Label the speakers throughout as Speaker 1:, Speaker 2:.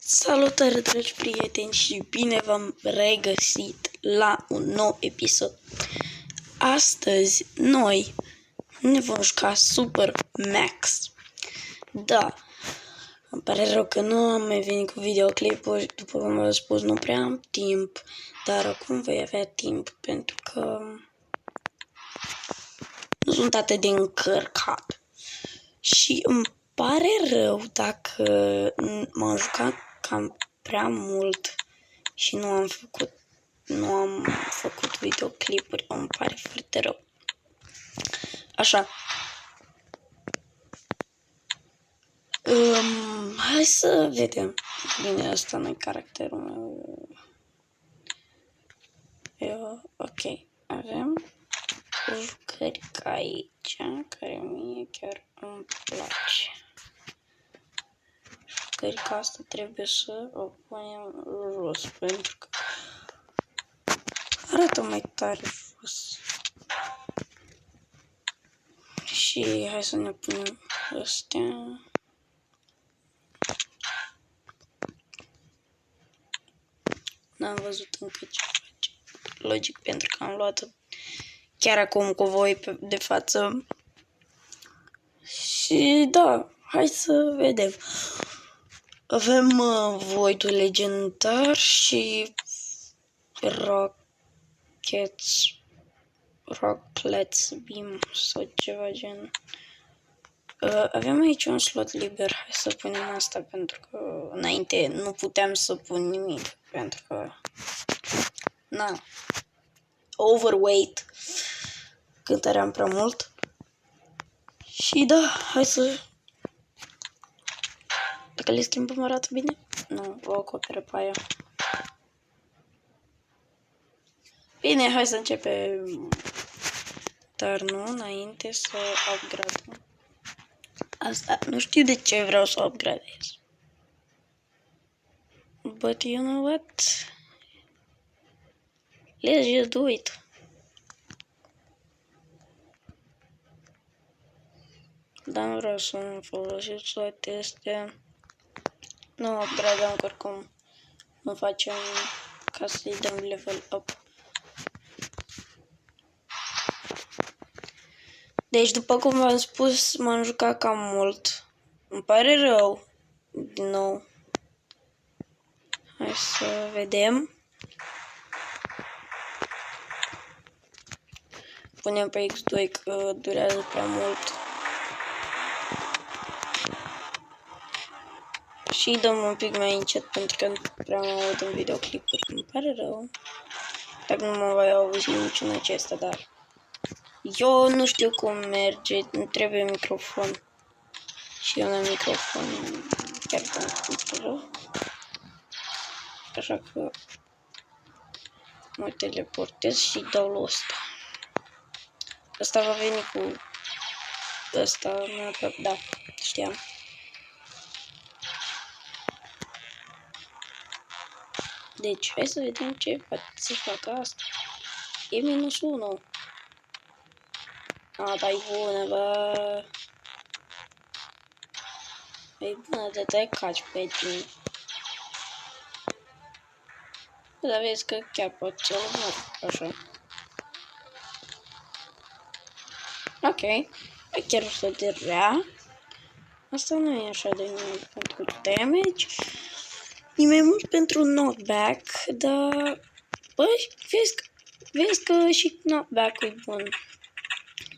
Speaker 1: Salutare, dragi prieteni, și bine v-am regăsit la un nou episod. Astăzi noi ne vom juca Super Max. Da, îmi pare rău că nu am mai venit cu videoclipuri, după cum v-am spus, nu prea am timp, dar acum voi avea timp pentru că nu sunt atât de încărcat. Și îmi pare rău dacă m-am jucat cam prea mult și nu am făcut videoclipuri. Îmi pare foarte rău. Așa. Hai să vedem. Bine, ăsta nu-i caracterul meu. Ok. Avem jucărica aici, care mie chiar îmi place. Jucărica asta trebuie să o punem jos, pentru că arată mai tare jos. Și hai să ne punem astea. N-am văzut încă ce face. Logic, pentru că am luat chiar acum cu voi de față. Și da, hai să vedem. Avem Voidul legendar și Rocklet's Beam sau ceva gen. Avem aici un slot liber. Hai să punem asta, pentru că înainte nu puteam să pun nimic, pentru că overweight, cântăream prea mult. Și da, hai să... Dacă le schimbăm arată bine? Nu, o acoperă pe aia. Bine, hai să începem. Dar nu înainte să upgradăm. Asta, nu știu de ce vreau să upgradez. But you know what? Let's just do it. Dar nu vreau să nu folosesc toate astea. Nu upgradăm, că oricum nu facem ca să-i dăm level up. Deci, după cum v-am spus, m-am jucat cam mult. Îmi pare rău. Din nou. Hai să vedem. Punem pe X2 că durează prea mult. Și dăm un pic mai încet pentru că nu prea mă aud în videoclipuri. Îmi pare rău. Dacă nu mă voi auzi niciun acesta, dar... Eu nu știu cum merge, îmi trebuie microfon. Și eu n-am microfon, chiar că îmi rău. Așa că mă teleportez și dau lui ăsta. Ăsta va veni cu ăsta, da, știam. Deci, hai să vedem ce poate să facă asta. E -1. Da-i bună, bă. E bună de te caci pe tine. Dar vezi că chiar pot să-l omor, așa. Ok. E chiar o să de rea. Asta nu e așa de mult pentru damage. E mai mult pentru knockback, dar... Băi, vezi că și knockback-ul e bun.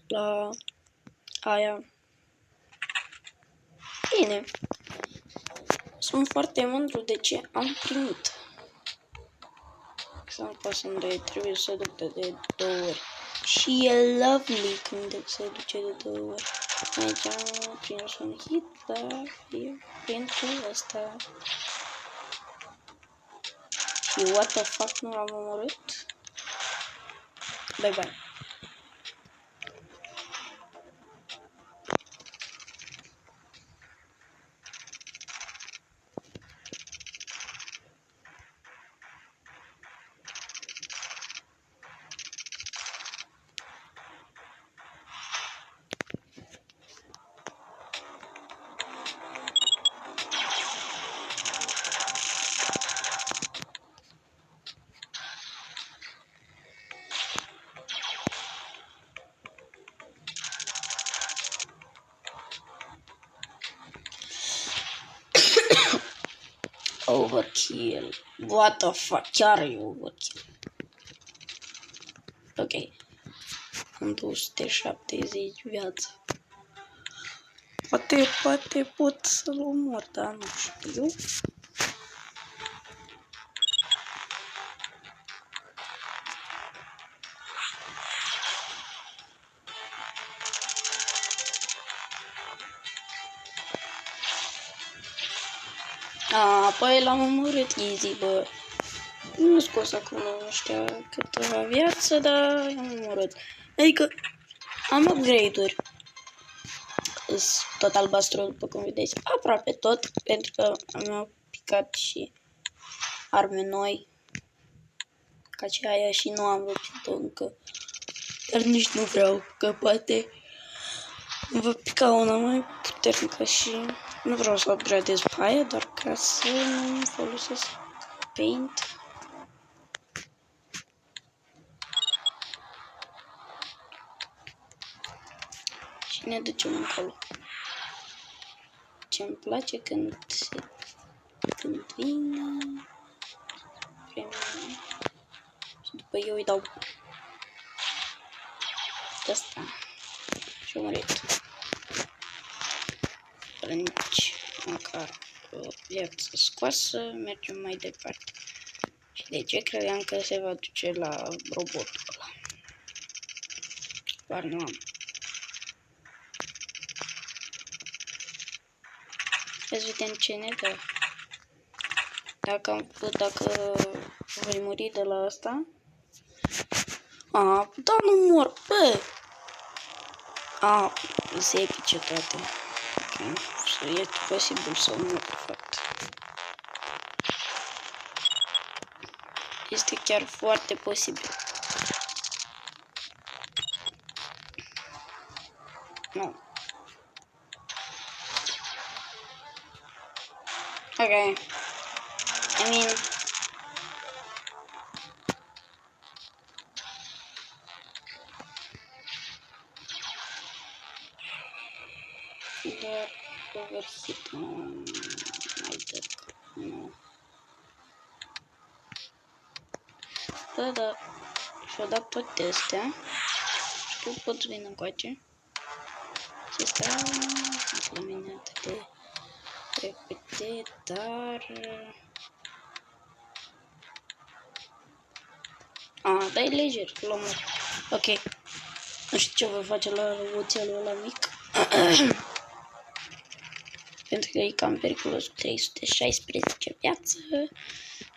Speaker 1: La aia. Bine. Sunt foarte mândru de ce am primit. Să nu pot să-mi dai, trebuie să duc de 2 ori. Și e lovely când se duce de 2 ori. Aici am prins un hit, dar e pentru asta. Și what the fuck, nu l-am omorât? Bye bye. Overkill. What the fuck? Chiar e overkill. Ok. Am 270 viață. Poate pot să-l omor, dar nu știu. Păi l-am omorât easy, bă. Nu scos acolo, nu știu câteva viață, dar am omorât. Adică am upgrade-uri. Tot albastru, după cum vedeți, aproape tot, pentru că am picat și arme noi, ca și aia, și nu am văzut-o încă, dar nici nu vreau, că poate vă pica una mai puternică și nu vreau să upgradez pe aia, doar ca să nu folosesc paint. Și ne ducem încolo. Ce-mi place când vine premiul. Și după eu îi dau asta. Și am murit. Fără nici măcar o viață scoasă, mergem mai departe. Și de ce credeam că se va duce la robotul ăla? Doar nu am. Hai să vedem ce ne dă. Dacă voi muri de la asta. Da, nu mor, bă! Se epice toate. Ok, este posibil să mor, de fapt. Este chiar foarte posibil. Nu. Ok. I mean... Dar overhit nu mai dă. Nu. Da. Și-o dat toate astea. Și tu poți veni încoace. Și asta la mine atât de repede, dar... Da, e lejer, l-omor. Ok. Nu știu ce voi face la roboțelul ăla mic. Pentru că e cam periculos cu 316 viață.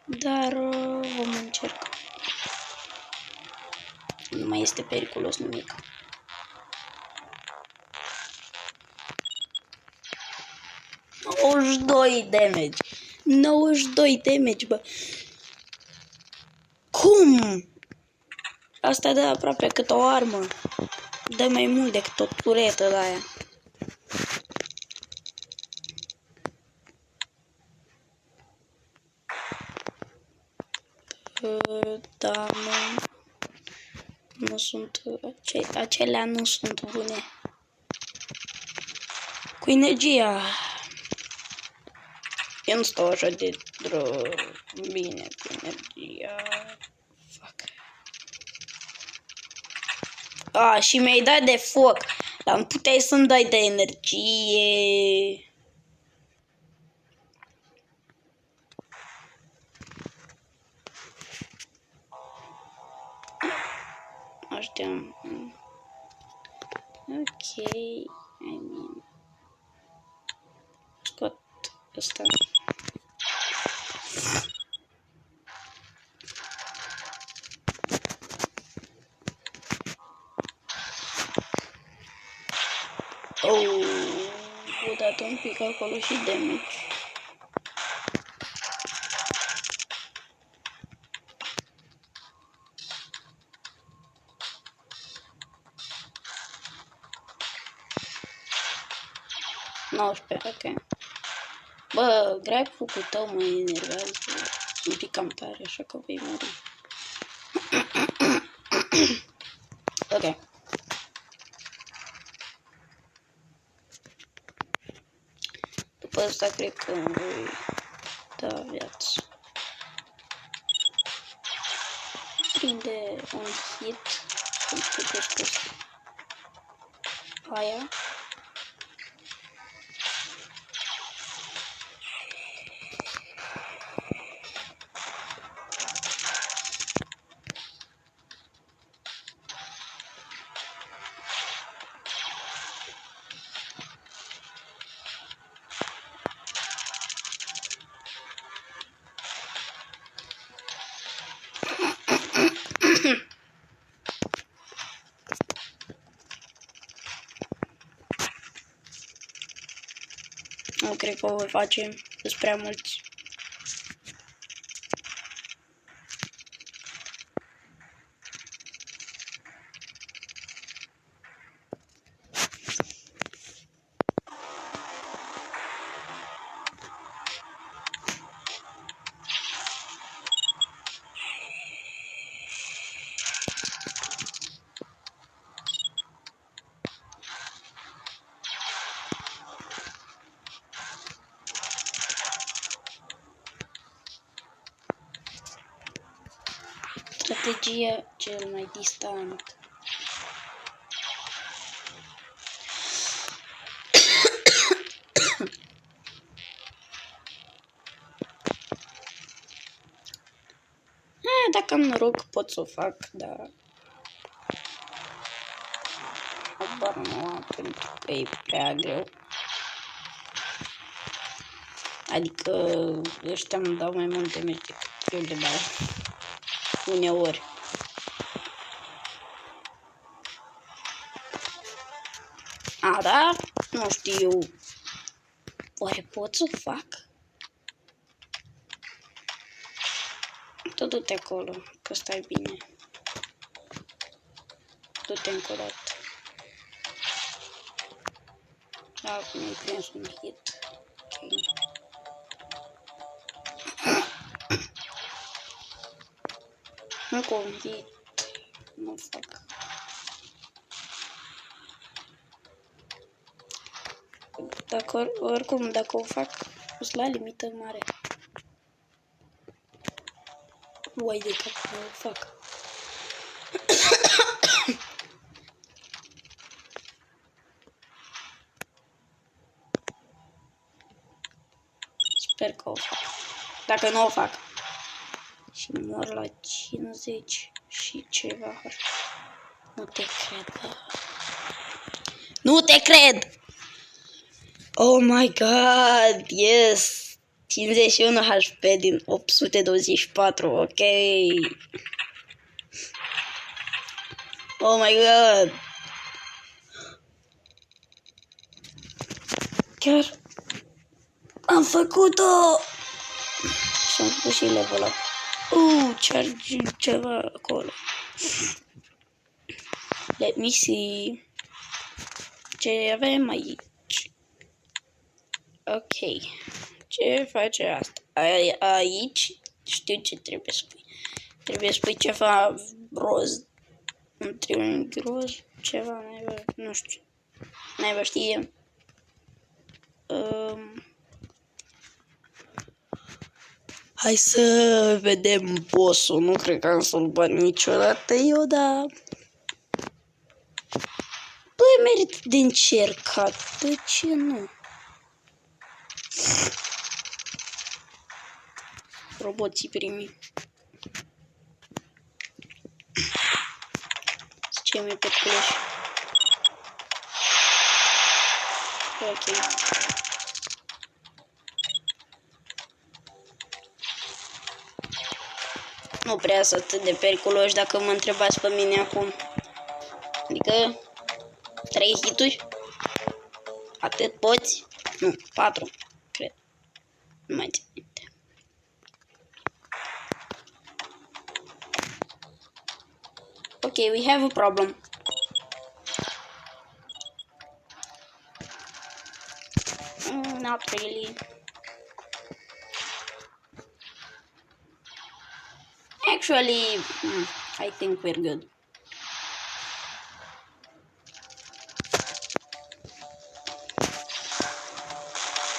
Speaker 1: Dar vom încerca. Nu mai este periculos nimic. damage. 92 damage, bă. Cum? Asta dă aproape cât o armă. Dă mai mult decât o turetă de aia. Da, nu sunt... Acelea nu sunt bune. Cu energia. Eu nu stau așa de bine cu energia. Fuck. Și mi-ai dat de foc. Dar puteai să-mi dai de energie. Așteam. Ok. I mean. Scot ăsta. O dat un pic acolo și damage. Ok. Bă, grab-ul tău mă enervează un pic cam tare, așa că vei muri. Ok. După asta cred că îmi voi da viață. Prinde un hit când puteți aia. Nu cred că o voi face, sunt prea mulți. Strategia cel mai distant. Dacă am noroc pot să o fac, dar habar nu am pentru că e prea greu. Adică ăștia îmi dau mai multe meci decât eu le dau. Uneori. Da? Nu știu. Oare pot să o fac? Tu du-te acolo, că stai bine. Du-te încă o dată. Acum mi-ai prins un hit. Ok. Încă un hit. Nu fac. Oricum, dacă o fac, o să la limită mare. Uai de cap, nu o fac. Sper că o fac. Dacă nu o fac. Și mor la 50 și ceva. Nu te cred, bă. Nu te cred! Oh my god, yes! 51 HP din 824, ok. Oh my god! Chiar am făcut-o! Și am făcut și level up. Charge ceva acolo. Let me see. Ce avem aici? Ok. Ce face asta? Aici știu ce trebuie să spui. Trebuie să spui ceva roz. Un triunghi roz. Ceva, nu știu. Naiba știe. Hai să vedem boss-ul. Nu cred că am să-l bat niciodată eu, dar... Băi, merită de încercat. De ce nu? Roboții primii. Ce mi-e pe culoși? Ok. Nu prea sunt atât de periculoși dacă mă întrebați pe mine acum. Adică 3 hituri? Atât poți? Nu, 4, cred. Nu mai țin minte. Ok, we have a problem. Not really. Actually, I think we're good.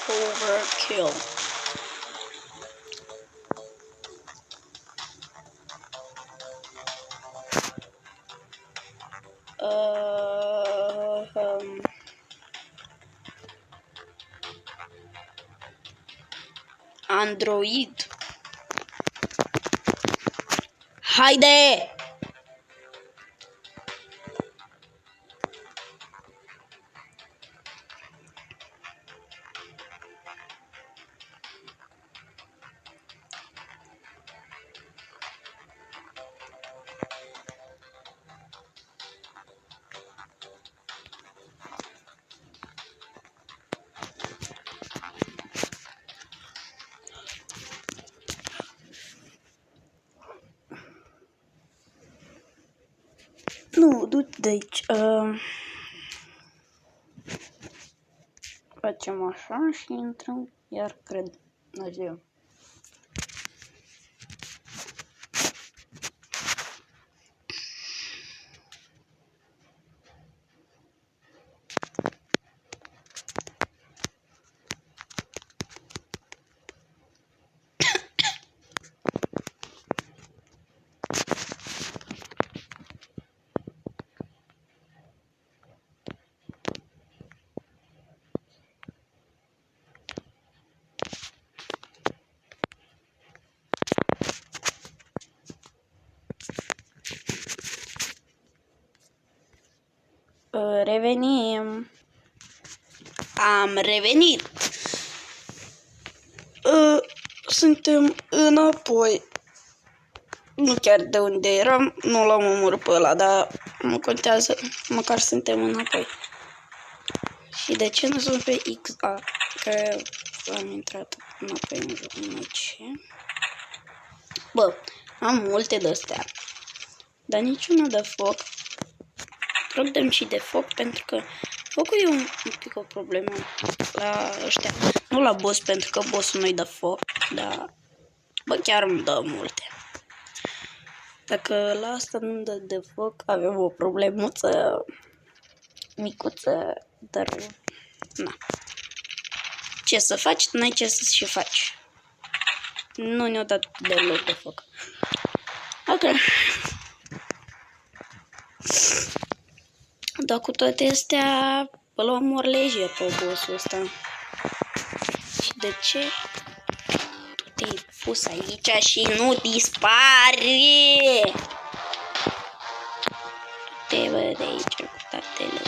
Speaker 1: Overkill. Android. Haide! Nu, du-te de aici. Facem așa și intrăm, iar cred. Adieu. Revenim. Am revenit. Suntem înapoi. Nu chiar de unde eram, nu l-am omorât pe ăla, dar nu contează, măcar suntem înapoi. Și de ce nu sunt pe XA? Că am intrat înapoi, nu ce. Bă, am multe de-astea, dar niciuna de foc. Rog, dăm și de foc, pentru că focul e un pic o problemă la ăștia. Nu la boss, pentru că bossul nu-i dă foc, dar bă, chiar îmi dă multe. Dacă la asta nu-mi dă de foc, avem o problemuță micuță, dar na. Ce să faci? N-ai ce să și faci. Nu ne-au dat deloc de foc. Ok. Dar cu toate astea, îl omor lejer pe bossul ăsta. Și de ce tu te-ai pus aici și nu dispare? Te văd de aici cu tatăl.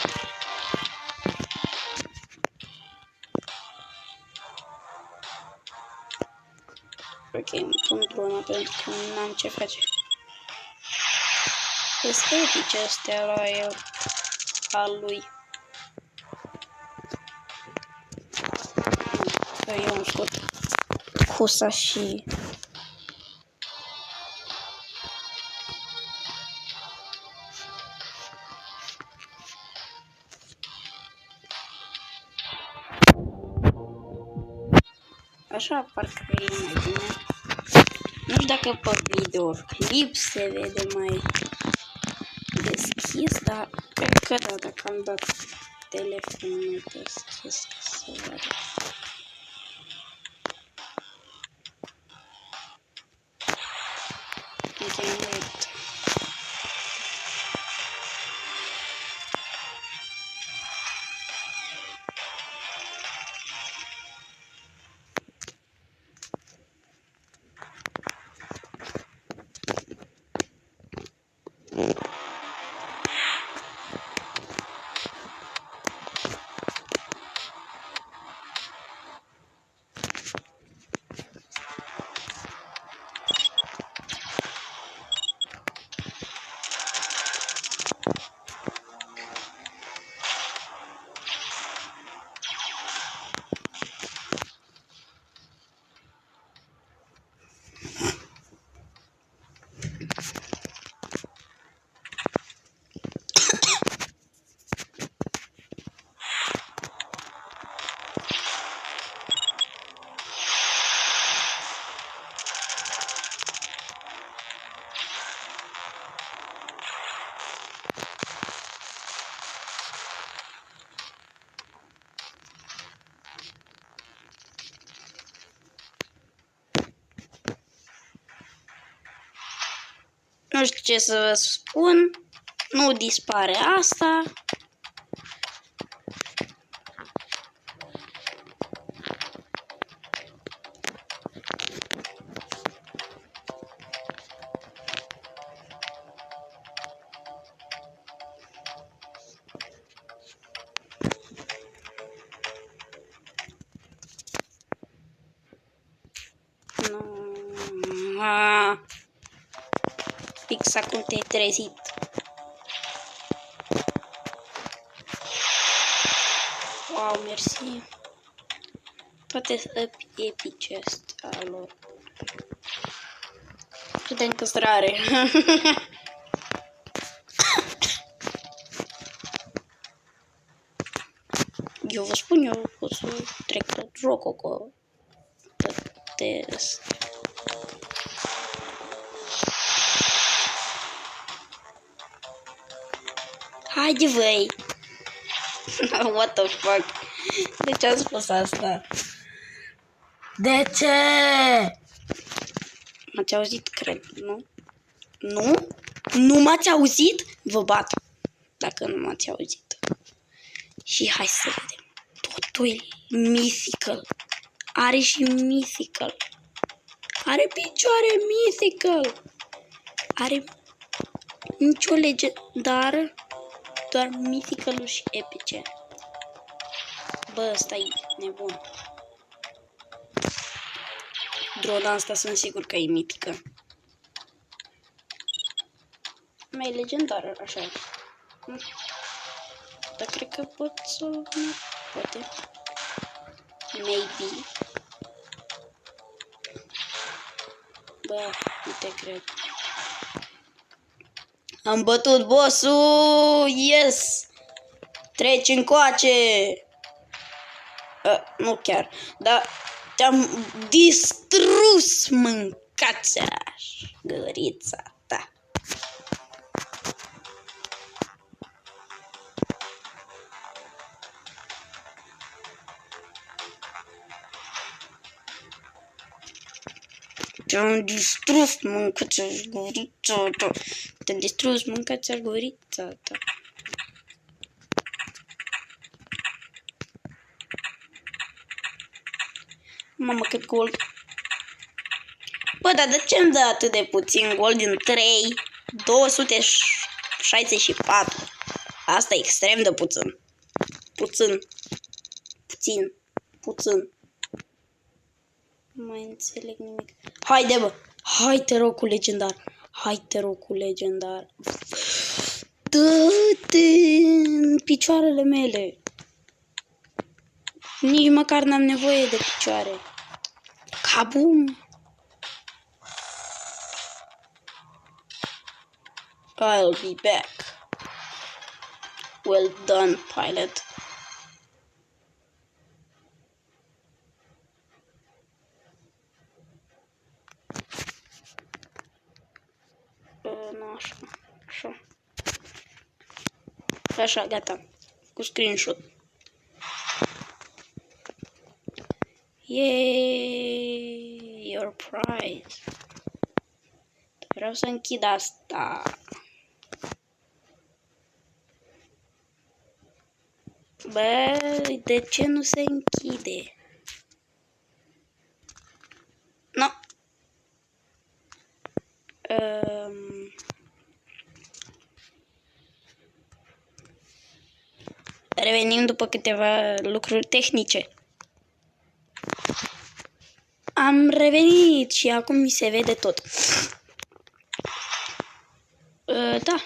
Speaker 1: Ok, îmi pun drona pentru că n-am ce face. Estetice astea la el, al lui. Eu am scot cusa și... Așa parcă e mai bine. Nu știu dacă pe videoclip se vede mai deschis, dar cred că da, dacă am dat telefonul mai deschis, să vadă. Internet. Nu știu ce să vă spun, nu dispare asta. Fix acum te-ai trezit. Wow, mersi. Toate epice astea lor. Cât de încăstrare. Eu vă spun, eu pot să trec tot jocul cu test. Haide, voi! What the fuck? De ce am spus asta? De ce? M-ați auzit, cred, nu? Nu? Nu m-ați auzit? Vă bat. Dacă nu m-ați auzit. Și hai să vedem. Totul e mythical. Are și mythical. Are picioare mythical. Are nicio legendară. Doar mythical și epice. Bă, ăsta e nebun. Drona asta sunt sigur că e mitică. Mai legendară, așa. Dar cred că pot să... Nu, poate. Maybe. Bă, nu te cred. Am bătut bossul! Yes! Treci încoace! Nu chiar, dar te-am distrus, mâncați-aș, gărița ta. Te-am distrus, mâncați-aș, gărița ta. Te-am distrus, mâncați-aș, gărița ta. Mamă, cât gold. Bă, dar de ce îmi dă atât de puțin gold din 3? 264. Asta e extrem de puțin. Puțin. Nu mai înțeleg nimic. Haide, bă. Hai, te rog cu legendar. Dă-te în picioarele mele. Nici măcar n-am nevoie de picioare. Kabum! I'll be back. Well done, pilot. Nu, așa, gata. Cu screenshot. Yay, your prize. Vreau să închid asta. Bă, de ce nu se închide? No. Revenim după câteva lucruri tehnice. Am revenit și acum mi se vede tot. Da.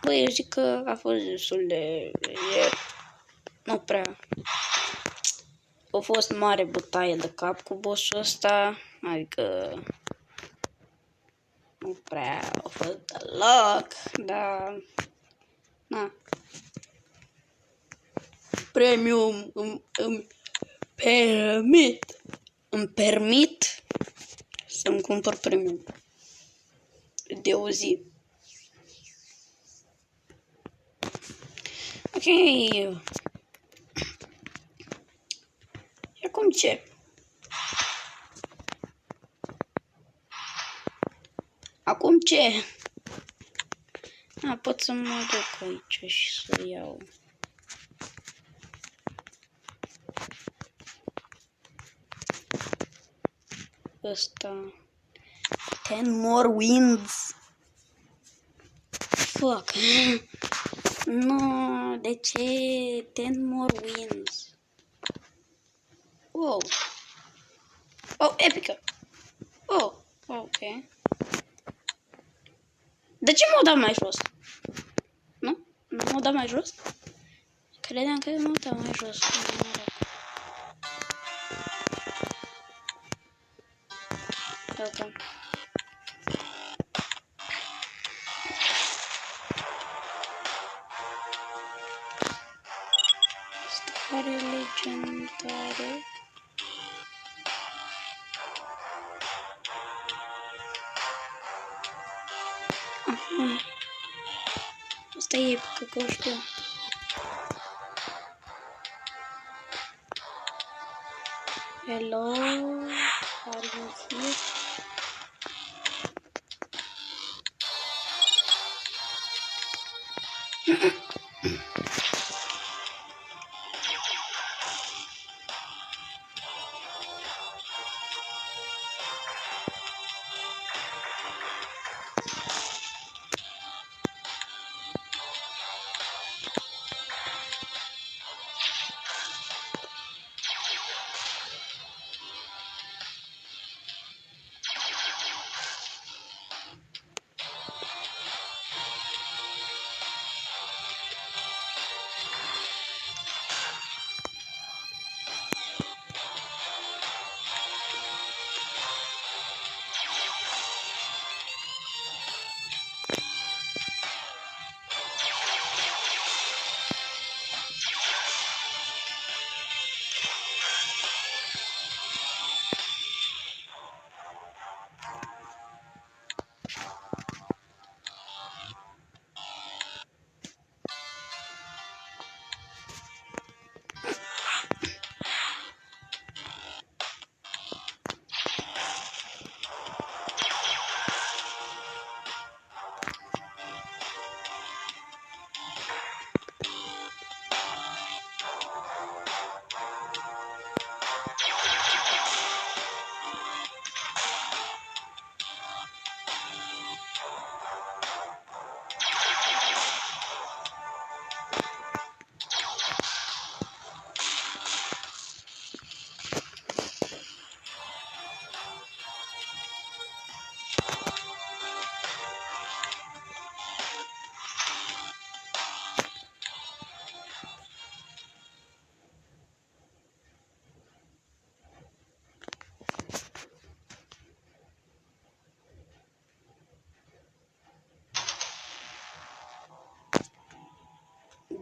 Speaker 1: Băi, eu zic că a fost destul de... Nu prea. A fost mare bătaie de cap cu bossul ăsta. Adică... Nu prea a fost deloc, dar... Na. Premium îmi permit să-mi cumpăr premium de o zi. Ok. Acum ce? Pot să mă duc aici și să iau. Ăsta. 10 more wins. Fuck. No, de ce 10 more wins? Wow. Oh, epică. Ok. De ce m-au dat mai jos? Nu? Nu m-au dat mai jos? Credeam că m-au dat mai jos. Ok. Stare legendare. Ah, asta e epică, că o știu. Hello, are you here?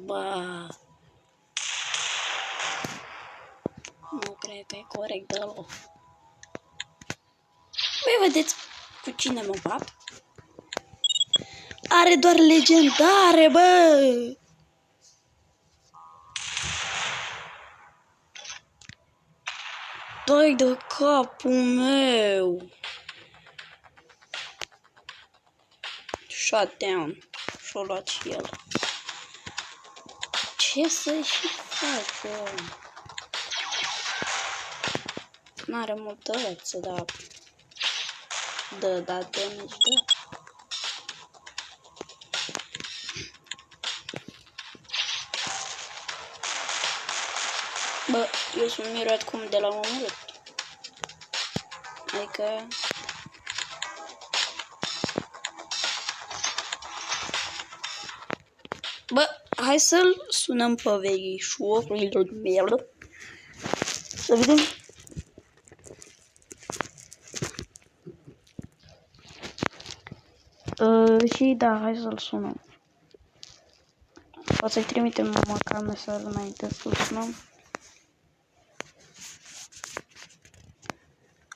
Speaker 1: Ba, nu cred că e corect deloc. Voi vedeți cu cine mă bat? Are doar legendare, bă! Dai de capul meu! Shut down. Și-o luat și el. Ce să și facă? N-are multă viață, dar... Da damage, da. Bă, eu sunt mirat cum de la omorât. Adică... Bă, hai să-l sunăm pe verișorul meu. Să vedem. Și da, hai să-l sunăm. O să-i trimitem măcar mesaj înainte să-l sunăm.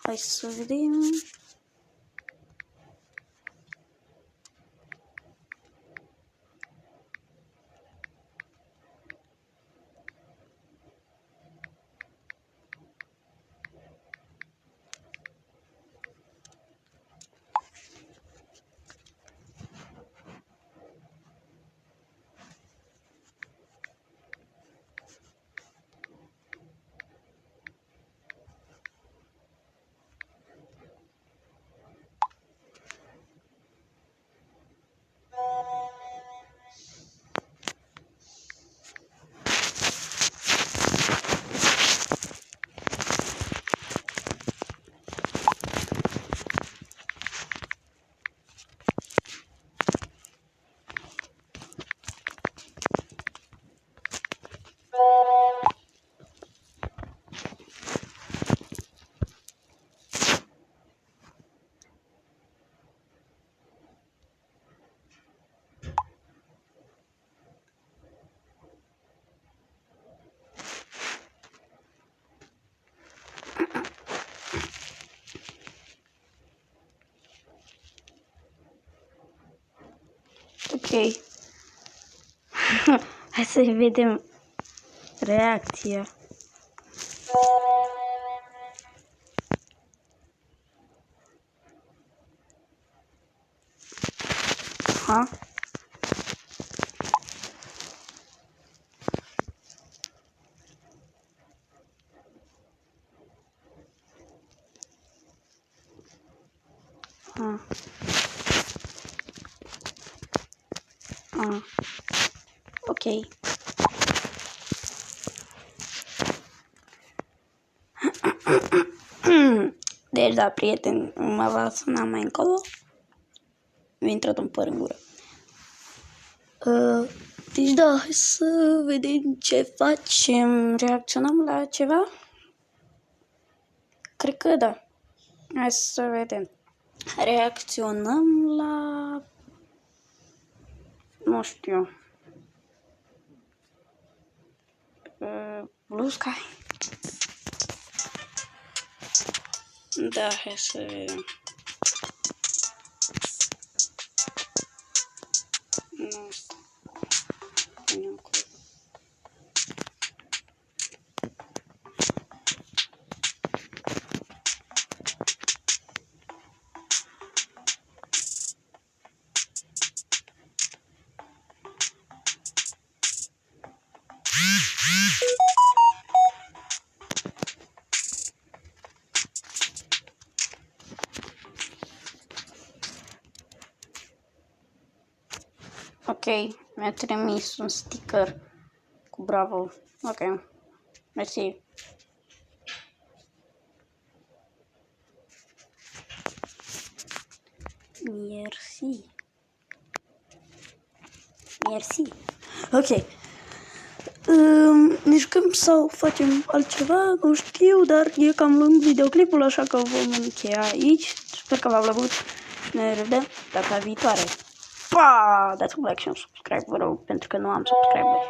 Speaker 1: Hai să vedem. Hai să vedem reacția. Ha? Ok. Deci da, prieteni, mă va suna mai încolo. Mi-a intrat un păr în gură. Deci da, hai să vedem ce facem. Reacționăm la ceva? Cred că da. Hai să vedem. Reacționăm la... nu știu. Blue Sky. Da, hai să vedem. Nu. Punem cu... Ok, mi-a trimis un sticker cu bravo. Ok, mersi. Mersi. Mersi. Ok. Ne jucăm sau facem altceva, nu știu, dar e cam lung videoclipul, așa că vom încheia aici. Sper că v-a plăcut. Ne revedem data viitoare. Pa! Dați un like și un subscribe, vă rog, pentru că nu am subscriberi.